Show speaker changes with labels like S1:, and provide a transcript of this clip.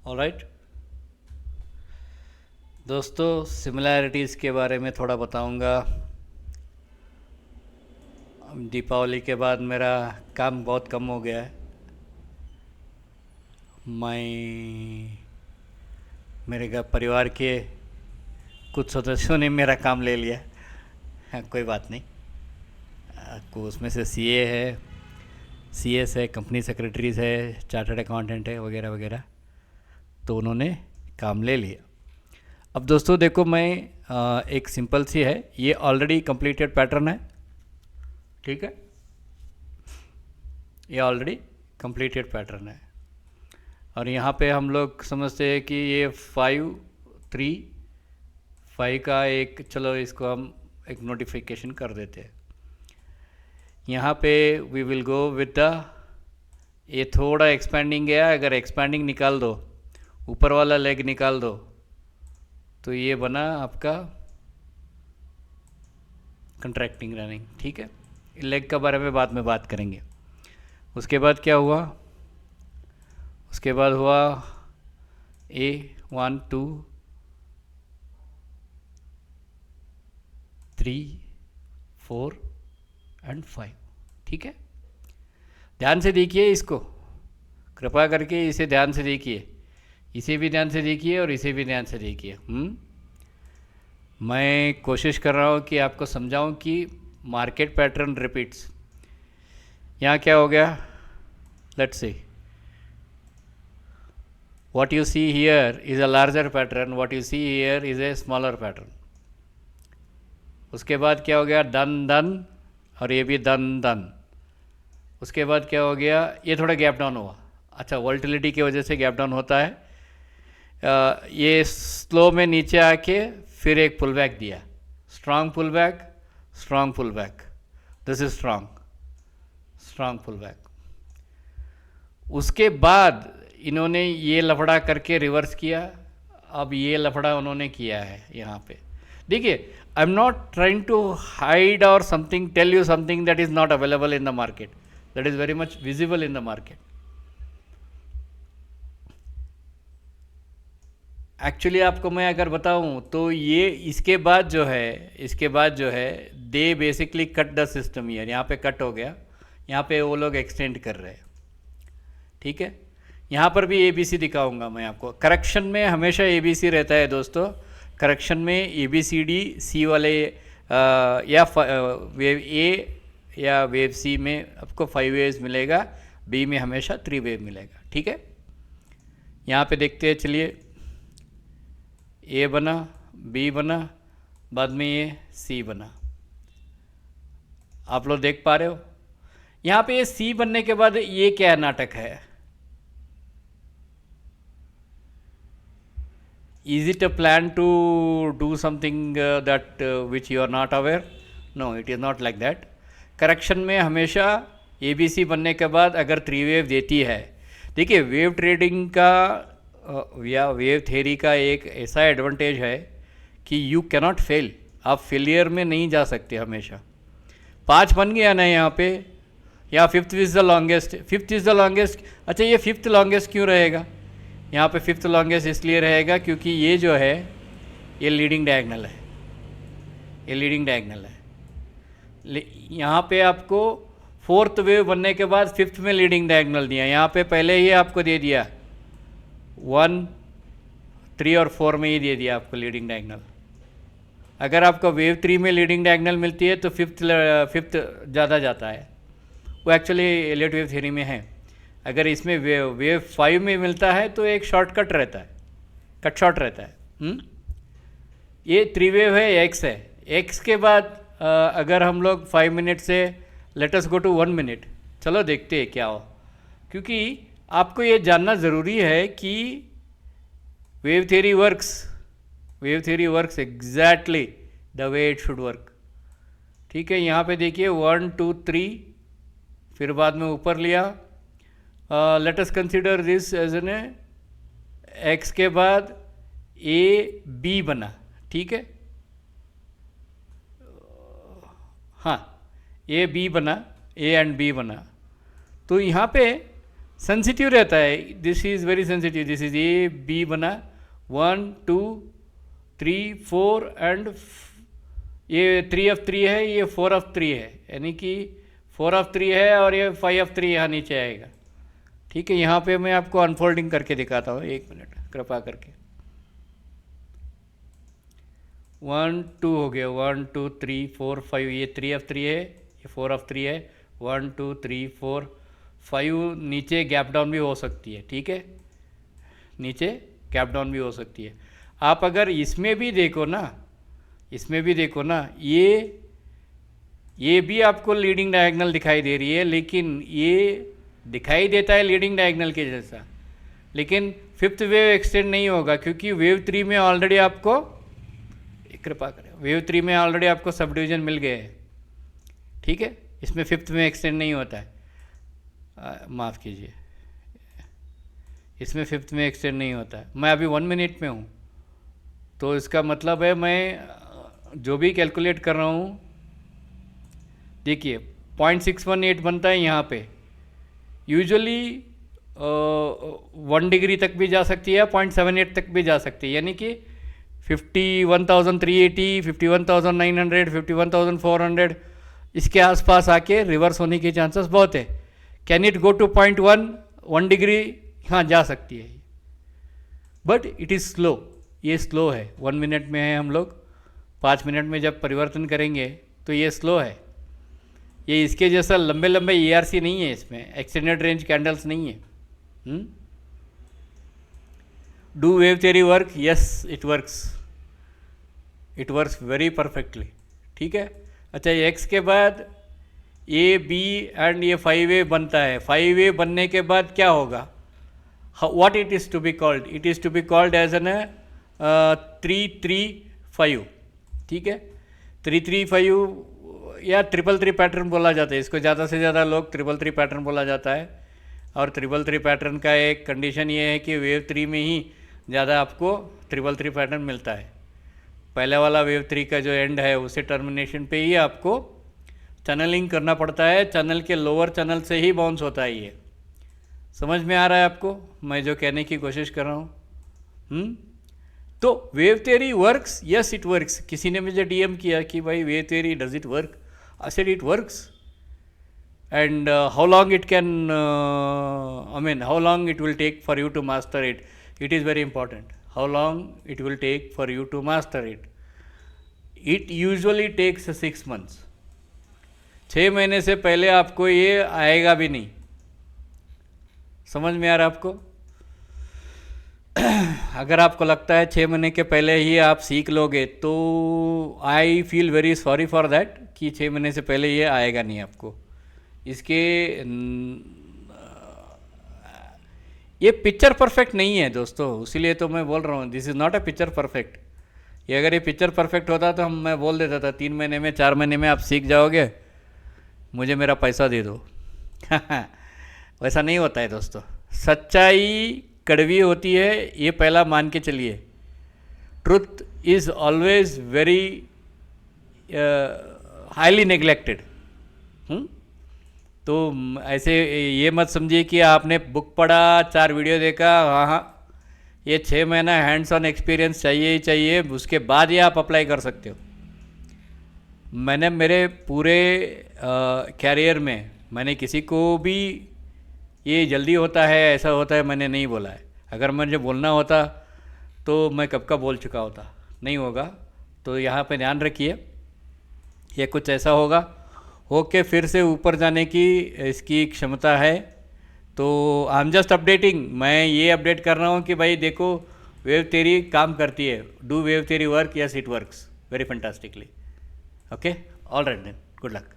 S1: Alright दोस्तों, similarities के बारे में थोड़ा बताऊंगा। दीपावली के बाद मेरा काम बहुत कम हो गया है। मैं मेरे घर परिवार के कुछ सदस्यों ने मेरा काम ले लिया। हाँ, कोई बात नहीं। को उसमें से सीए है, सीएस है, कंपनी सेक्रेटरीज है, चार्टर्ड अकाउंटेंट है, वगैरह वगैरह। तो उन्होंने काम ले लिया। अब दोस्तों देखो, मैं एक सिंपल सी है, ये ऑलरेडी कंप्लीटेड पैटर्न है, ठीक है। ये ऑलरेडी कंप्लीटेड पैटर्न है और यहाँ पे हम लोग समझते हैं कि ये 5 का एक, चलो इसको हम एक नोटिफिकेशन कर देते हैं। यहाँ पे we will go with the, ये थोड़ा एक्सपेंडिंग गया, अगर एक्सपेंडिंग निकाल दो, ऊपर वाला लेग निकाल दो, तो ये बना आपका कंट्रैक्टिंग रनिंग, ठीक है। लेग के बारे में बाद में बात करेंगे। उसके बाद क्या हुआ, उसके बाद हुआ A 1 2 3 4 एंड 5, ठीक है। ध्यान से देखिए इसको, कृपा करके इसे ध्यान से देखिए, इसे भी ध्यान से देखिए और इसे भी ध्यान से देखिए। मैं कोशिश कर रहा हूँ कि आपको समझाऊँ कि मार्केट पैटर्न रिपीट्स। यहाँ क्या हो गया, let's see, what you see here is a larger pattern, what you see here is a smaller pattern। उसके बाद क्या हो गया, डन डन, और ये भी डन डन। उसके बाद क्या हो गया, ये थोड़ा गैप डाउन हुआ। अच्छा, वोल्टिलिटी की वजह से गैप डाउन होता है। ये स्लो में नीचे आके फिर एक पुल बैक दिया, strong pull back, strong pull back, this is strong, strong pull back. उसके बाद इन्होंने ये लफड़ा करके रिवर्स किया। अब ये लफड़ा उन्होंने किया है यहाँ पे, देखिए। I am not trying to hide or something, tell you something that is not available in the market, that is very much visible in the market. Actually आपको मैं अगर बताऊं तो ये इसके बाद जो है, इसके बाद जो है, they basically cut the system year, यहाँ पे कट हो गया, यहाँ पे वो लोग एक्सटेंड कर रहे हैं, ठीक है। यहाँ पर भी ABC दिखाऊंगा मैं आपको। करेक्शन में हमेशा ABC रहता है दोस्तों। करेक्शन में ABCD, C वाले या वेव A या वेव C में आपको 5 वेव्स मिलेगा, B में हमेशा 3 वेव मिलेगा, ठीक है। यहाँ पे देखते हैं, चलिए। A बना, B बना, बाद में ये C बना, आप लोग देख पा रहे हो। यहाँ पे ये C बनने के बाद ये क्या नाटक है, is it a plan to do something that which you are not aware? No, it is not like that. Correction में हमेशा ABC बनने के बाद अगर 3 वेव देती है, देखिए वेव ट्रेडिंग का या वेव थ्योरी का एक ऐसा एडवांटेज है कि यू कैनॉट फेल, आप फेलियर में नहीं जा सकते हमेशा। 5 बन गया ना यहाँ पे, या 5th is the longest, 5th is the longest. अच्छा, ये 5th लॉन्गेस्ट क्यों रहेगा यहाँ पे? 5th लॉन्गेस्ट इसलिए रहेगा क्योंकि ये जो है ये लीडिंग डायगनल है, ये लीडिंग डायगनल है। यहाँ पे आपको 4th वेव बनने के बाद 5th में लीडिंग डायगनल दिया, यहाँ पे पहले ही आपको दे दिया 1 3 और 4 में ही दे दिया आपको लीडिंग डायगनल। अगर आपको वेव 3 में लीडिंग डायगनल मिलती है तो 5th ज़्यादा जाता है, वो एक्चुअली एलियट वेव थ्योरी में है। अगर इसमें वेव 5 में मिलता है तो एक शॉर्टकट रहता है, कट शॉर्ट रहता है। ये 3 वेव है, एक्स है। एक्स के बाद अगर हम लोग 5 मिनट से let us go to 1 minute, चलो देखते हैं क्या हो, क्योंकि आपको ये जानना ज़रूरी है कि wave theory works exactly the way it should work, ठीक है। यहाँ पे देखिए 1 2 3, फिर बाद में ऊपर लिया। Let us consider this as an X के बाद AB बना, ठीक है। हाँ, AB बना, A एंड B बना। तो यहाँ पे सेंसिटिव रहता है, this is very sensitive, this is A B बना 1 2 3 4 एंड ये 3f3 है, ये 4f3 है, यानी कि 4f3 है और ये 5f3 यहाँ नीचे आएगा। ठीक है, यहाँ पे मैं आपको अनफोल्डिंग करके दिखाता हूँ, 1 मिनट कृपा करके। 1 2 हो गया, 1 2 3 4 5, ये 3f3 है, ये 4f3 है, 1 2 3 4 5, नीचे गैप डाउन भी हो सकती है। ठीक है, नीचे गैप डाउन भी हो सकती है। आप अगर इसमें भी देखो ना, इसमें भी देखो ना, ये भी आपको लीडिंग डायगोनल दिखाई दे रही है, लेकिन ये दिखाई देता है लीडिंग डायगोनल के जैसा, लेकिन फिफ्थ वेव एक्सटेंड नहीं होगा, क्योंकि वेव 3 में ऑलरेडी आपको, कृपा करें, वेव 3 में ऑलरेडी आपको सब डिवीजन मिल गए हैं। ठीक है, इसमें फिफ्थ में एक्सटेंड नहीं होता है, माफ़ कीजिए, इसमें फिफ्थ में एक्सटेंड नहीं होता है। मैं अभी 1 मिनट में हूँ, तो इसका मतलब है मैं जो भी कैलकुलेट कर रहा हूँ, देखिए 0.618 बनता है यहाँ पे, यूजुअली 1 डिग्री तक भी जा सकती है, 0.78 तक भी जा सकती है, यानी कि 51,380, 51,900, 51,400 इसके आसपास आके रिवर्स होने के चांसेस बहुत है। Can it go to 1 degree, हाँ जा सकती है, बट इट इज़ स्लो, ये स्लो है। 1 मिनट में है हम लोग, 5 मिनट में जब परिवर्तन करेंगे तो ये स्लो है, ये इसके जैसा लंबे लंबे ERC नहीं है, इसमें एक्सटेंडेड रेंज कैंडल्स नहीं है। Do wave theory work? Yes, it works very perfectly. ठीक है, अच्छा एक्स के बाद ए बी एंड ये 5A बनता है, 5A बनने के बाद क्या होगा, what it is to be called, it is to be called as an 3-3-5। ठीक है, 3-3-5 या 3-3 पैटर्न बोला जाता है इसको, ज़्यादा से ज़्यादा लोग 3-3 पैटर्न बोला जाता है। और 3-3 पैटर्न का एक कंडीशन ये है कि वेव 3 में ही ज़्यादा आपको 3-3 पैटर्न मिलता है। पहले वाला वेव 3 का जो एंड है उसे टर्मिनेशन पे ही आपको चैनलिंग करना पड़ता है, चैनल के लोअर चैनल से ही बाउंस होता है। ये समझ में आ रहा है आपको मैं जो कहने की कोशिश कर रहा हूँ? तो wave theory works, yes it works. किसी ने मुझे DM किया कि भाई wave theory does it work, I said it works. And how long it can, I mean how long it will take for you to master it, it is very important. How long it will take for you to master it? It usually takes 6 months. 6 महीने से पहले आपको ये आएगा भी नहीं। समझ में आ रहा है आपको? अगर आपको लगता है 6 महीने के पहले ही आप सीख लोगे तो I feel very sorry for that कि 6 महीने से पहले ये आएगा नहीं आपको। इसके ये पिक्चर परफेक्ट नहीं है दोस्तों, इसीलिए तो मैं बोल रहा हूँ this is not a picture perfect. ये अगर ये पिक्चर परफेक्ट होता तो मैं बोल देता था 3 महीने में 4 महीने में आप सीख जाओगे, मुझे मेरा पैसा दे दो। वैसा नहीं होता है दोस्तों, सच्चाई कड़वी होती है, ये पहला मान के चलिए। Truth is always very highly neglected. तो ऐसे ये मत समझिए कि आपने बुक पढ़ा, 4 वीडियो देखा, हाँ ये 6 महीना हैंड्स ऑन एक्सपीरियंस चाहिए ही चाहिए, उसके बाद ये आप अप्लाई कर सकते हो। मैंने मेरे पूरे कैरियर में मैंने किसी को भी ये जल्दी होता है ऐसा होता है मैंने नहीं बोला है। अगर मुझे बोलना होता तो मैं कब का बोल चुका होता, नहीं होगा। तो यहाँ पे ध्यान रखिए, ये कुछ ऐसा होगा होके फिर से ऊपर जाने की इसकी क्षमता है। तो आई एम जस्ट अपडेटिंग, मैं ये अपडेट कर रहा हूँ कि भाई देखो वेव थ्योरी काम करती है। Do wave theory work? Yes it works very fantastically. Okay, all right then, good luck.